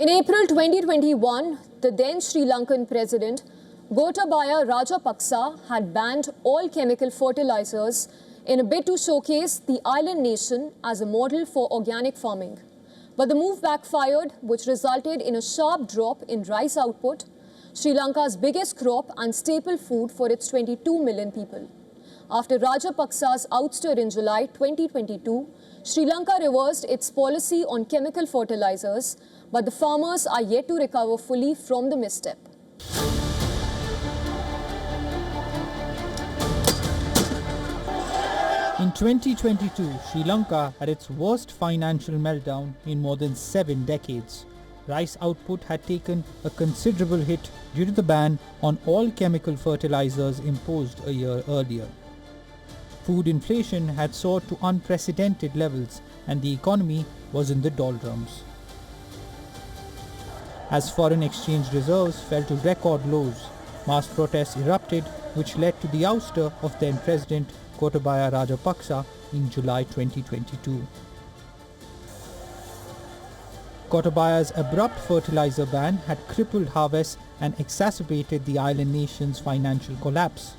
In April 2021, the then Sri Lankan president Gotabaya Rajapaksa had banned all chemical fertilizers in a bid to showcase the island nation as a model for organic farming. But the move backfired, which resulted in a sharp drop in rice output, Sri Lanka's biggest crop and staple food for its 22 million people. After Rajapaksa's ouster in July 2022, Sri Lanka reversed its policy on chemical fertilizers, but the farmers are yet to recover fully from the misstep. In 2022, Sri Lanka had its worst financial meltdown in more than 7 decades. Rice output had taken a considerable hit due to the ban on all chemical fertilizers imposed a year earlier. Food inflation had soared to unprecedented levels and the economy was in the doldrums. As foreign exchange reserves fell to record lows, mass protests erupted, which led to the ouster of then President Gotabaya Rajapaksa in July 2022. Gotabaya's abrupt fertilizer ban had crippled harvests and exacerbated the island nation's financial collapse.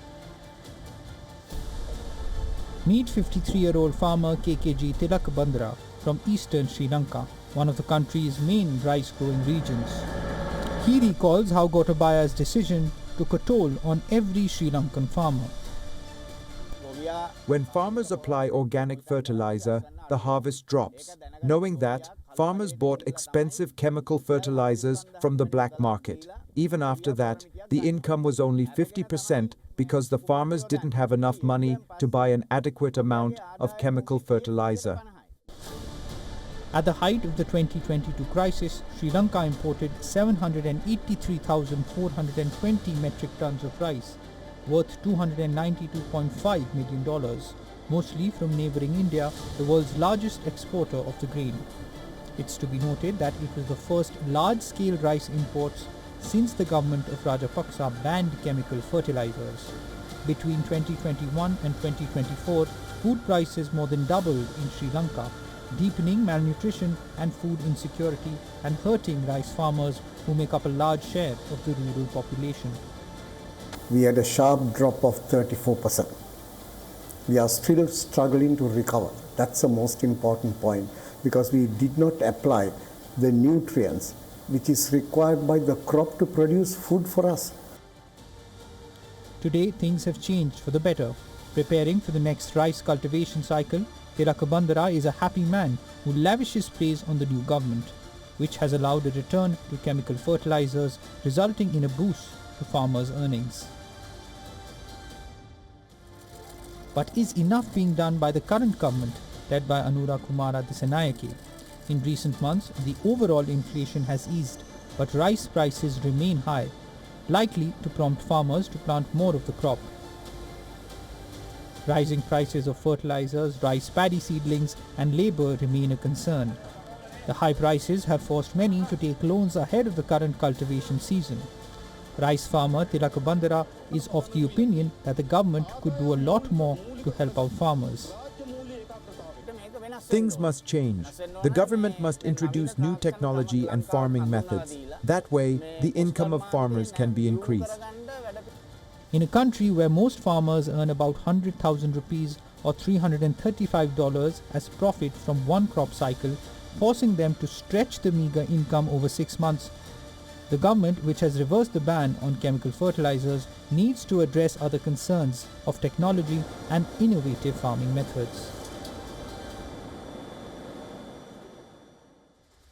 Meet 53-year-old farmer KKG Tilakabandra from eastern Sri Lanka, one of the country's main rice-growing regions. He recalls how Gotabaya's decision took a toll on every Sri Lankan farmer. When farmers apply organic fertilizer, the harvest drops. Knowing that, farmers bought expensive chemical fertilizers from the black market. Even after that, the income was only 50% because the farmers didn't have enough money to buy an adequate amount of chemical fertilizer. At the height of the 2022 crisis, Sri Lanka imported 783,420 metric tons of rice, worth $292.5 million, mostly from neighboring India, the world's largest exporter of the grain. It's to be noted that it was the first large-scale rice imports since the government of Rajapaksa banned chemical fertilizers. Between 2021 and 2024, food prices more than doubled in Sri Lanka, deepening malnutrition and food insecurity and hurting rice farmers who make up a large share of the rural population. We had a sharp drop of 34%. We are still struggling to recover. That's the most important point, because we did not apply the nutrients which is required by the crop to produce food for us. Today, things have changed for the better. Preparing for the next rice cultivation cycle, Tilakabandra is a happy man who lavishes praise on the new government, which has allowed a return to chemical fertilizers, resulting in a boost to farmers' earnings. But is enough being done by the current government, led by Anura Kumara Dissanayake? In recent months, the overall inflation has eased, but rice prices remain high, likely to prompt farmers to plant more of the crop. Rising prices of fertilizers, rice paddy seedlings, and labor remain a concern. The high prices have forced many to take loans ahead of the current cultivation season. Rice farmer Tilakabandra is of the opinion that the government could do a lot more to help out farmers. Things must change. The government must introduce new technology and farming methods. That way, the income of farmers can be increased. In a country where most farmers earn about 100,000 rupees or $335 as profit from one crop cycle, forcing them to stretch the meager income over 6 months, the government, which has reversed the ban on chemical fertilizers, needs to address other concerns of technology and innovative farming methods.